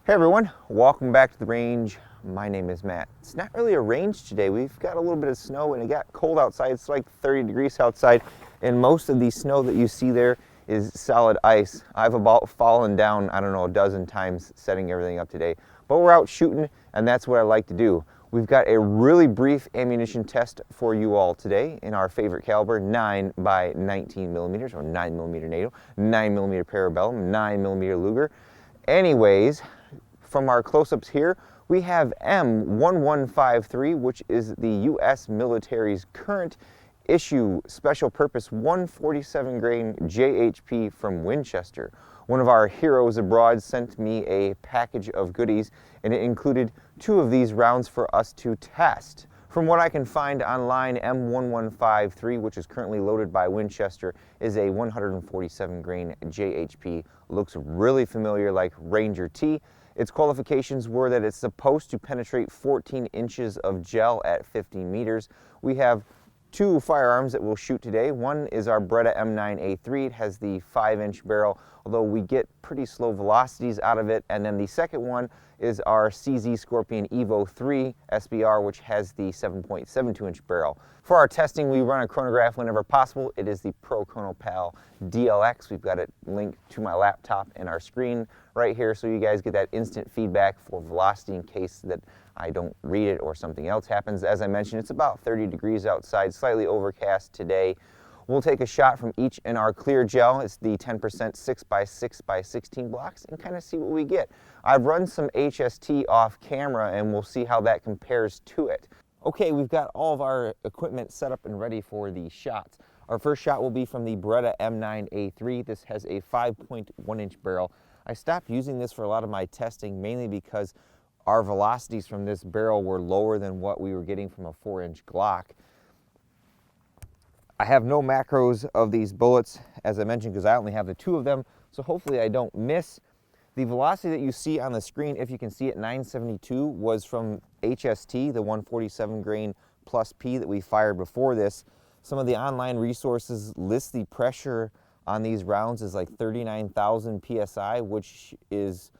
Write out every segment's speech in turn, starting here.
Hey everyone, welcome back to the range. My name is Matt. It's not really a range today. We've got a little bit of snow and it got cold outside. It's like 30 degrees outside, and most of the snow that you see there is solid ice. I've about fallen down, I don't know, a dozen times setting everything up today. But we're out shooting, and that's what I like to do. We've got a really brief ammunition test for you all today in our favorite caliber, 9 by 19 millimeters, or 9mm NATO, 9mm Parabellum, 9mm Luger. Anyways, from our close-ups here, we have M1153, which is the U.S. military's current issue special purpose 147 grain JHP from Winchester. One of our heroes abroad sent me a package of goodies, and it included 2 of these rounds for us to test. From what I can find online, M1153, which is currently loaded by Winchester, is a 147 grain JHP. Looks really familiar, like Ranger T. Its qualifications were that it's supposed to penetrate 14 inches of gel at 50 meters. We have 2 firearms that we'll shoot today. One is our Beretta M9A3. It has the 5-inch barrel, although we get pretty slow velocities out of it. And then the second one is our CZ Scorpion Evo 3 SBR, which has the 7.72-inch barrel. For our testing, we run a chronograph whenever possible. It is the Pro Chronopal DLX. We've got it linked to my laptop and our screen right here, so you guys get that instant feedback for velocity in case that I don't read it or something else happens. As I mentioned, it's about 30 degrees outside, slightly overcast today. We'll take a shot from each in our clear gel. It's the 10% 6x6x16 blocks, and kind of see what we get. I've run some HST off camera and we'll see how that compares to it. Okay, we've got all of our equipment set up and ready for the shots. Our first shot will be from the Beretta M9A3. This has a 5.1-inch barrel. I stopped using this for a lot of my testing, mainly because our velocities from this barrel were lower than what we were getting from a 4-inch Glock. I have no macros of these bullets, as I mentioned, because I only have the 2 of them, so hopefully I don't miss. The velocity that you see on the screen, if you can see it, 972, was from HST, the 147 grain plus P that we fired before this. Some of the online resources list the pressure on these rounds as like 39,000 PSI, which is,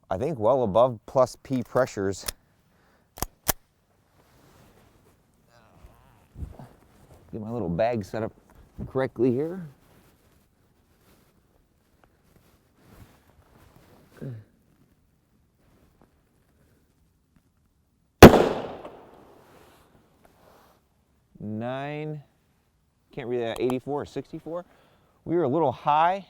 I think, well above plus P pressures. Get my little bag set up correctly here. Can't read that, 84 or 64. We were a little high.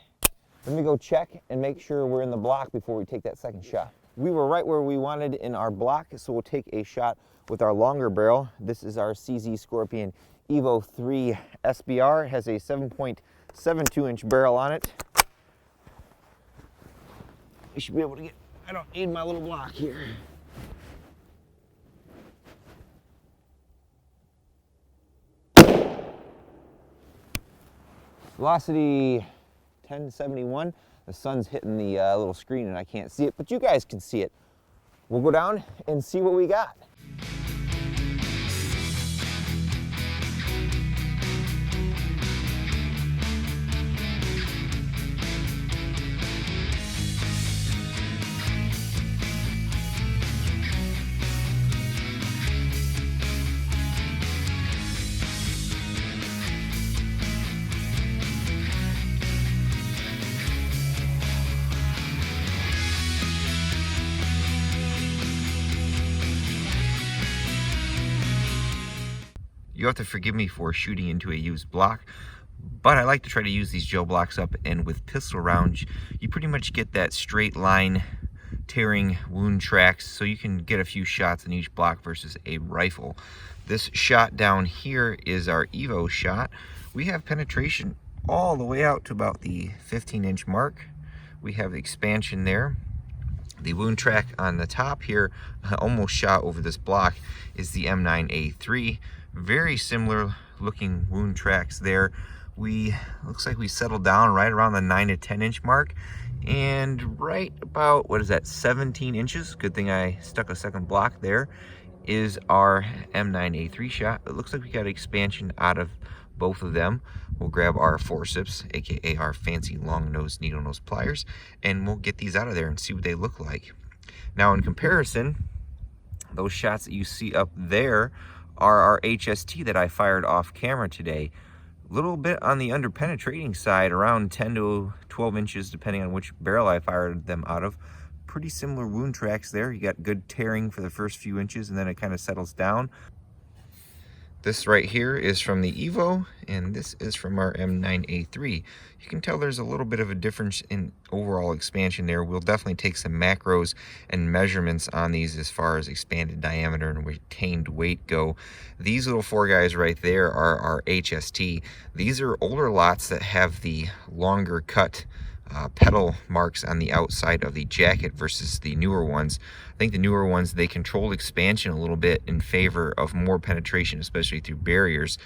Let me go check and make sure we're in the block before we take that second shot. We were right where we wanted in our block, so we'll take a shot with our longer barrel. This is our CZ Scorpion Evo 3 SBR. It has a 7.72-inch barrel on it. You should be able to get, I don't need my little block here. Velocity 1071. The sun's hitting the little screen and I can't see it, but you guys can see it. We'll go down and see what we got. You have to forgive me for shooting into a used block, but I like to try to use these gel blocks up, and with pistol rounds, you pretty much get that straight line tearing wound tracks, so you can get a few shots in each block versus a rifle. This shot down here is our Evo shot. We have penetration all the way out to about the 15-inch mark. We have expansion there. The wound track on the top here, almost shot over this block, is the M9A3. Very similar looking wound tracks there. Looks like we settled down right around the 9 to 10-inch mark, and right about, what is that, 17 inches? Good thing I stuck a second block there, is our M9A3 shot. It looks like we got expansion out of both of them. We'll grab our forceps, aka our fancy long nose needle nose pliers, and we'll get these out of there and see what they look like. Now in comparison, those shots that you see up there are our HST that I fired off camera today. A little bit on the under penetrating side, around 10 to 12 inches depending on which barrel I fired them out of. Pretty similar wound tracks there. You got good tearing for the first few inches and then it kind of settles down. This right here is from the Evo, and this is from our M9A3. You can tell there's a little bit of a difference in overall expansion there. We'll definitely take some macros and measurements on these as far as expanded diameter and retained weight go. These little four guys right there are our HST. These are older lots that have the longer cut pedal marks on the outside of the jacket versus the newer ones. I think the newer ones, they controlled expansion a little bit in favor of more penetration, especially through barriers.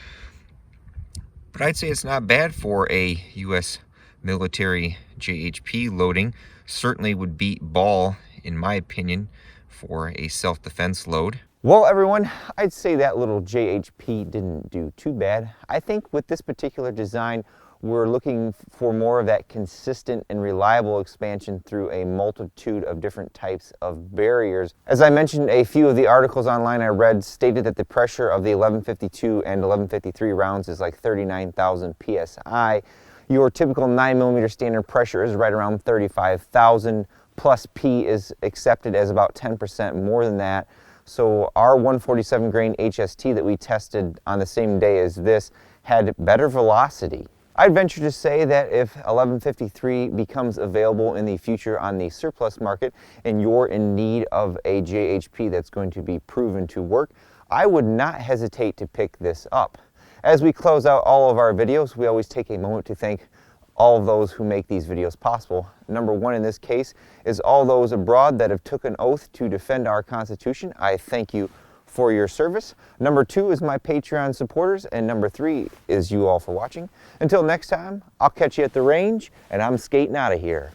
But I'd say it's not bad for a U.S. military JHP loading. Certainly would beat ball, in my opinion, for a self-defense load. Well, everyone, I'd say that little JHP didn't do too bad. I think with this particular design, we're looking for more of that consistent and reliable expansion through a multitude of different types of barriers. As I mentioned, a few of the articles online I read stated that the pressure of the 1152 and 1153 rounds is like 39,000 psi. Your typical 9mm standard pressure is right around 35,000, plus P is accepted as about 10% more than that. So our 147 grain HST that we tested on the same day as this had better velocity. I'd venture to say that if 1153 becomes available in the future on the surplus market and you're in need of a JHP that's going to be proven to work, I would not hesitate to pick this up. As we close out all of our videos, we always take a moment to thank all of those who make these videos possible. Number one in this case is all those abroad that have took an oath to defend our Constitution. I thank you for your service. Number two is my Patreon supporters, and number three is you all for watching. Until next time, I'll catch you at the range, and I'm skating out of here.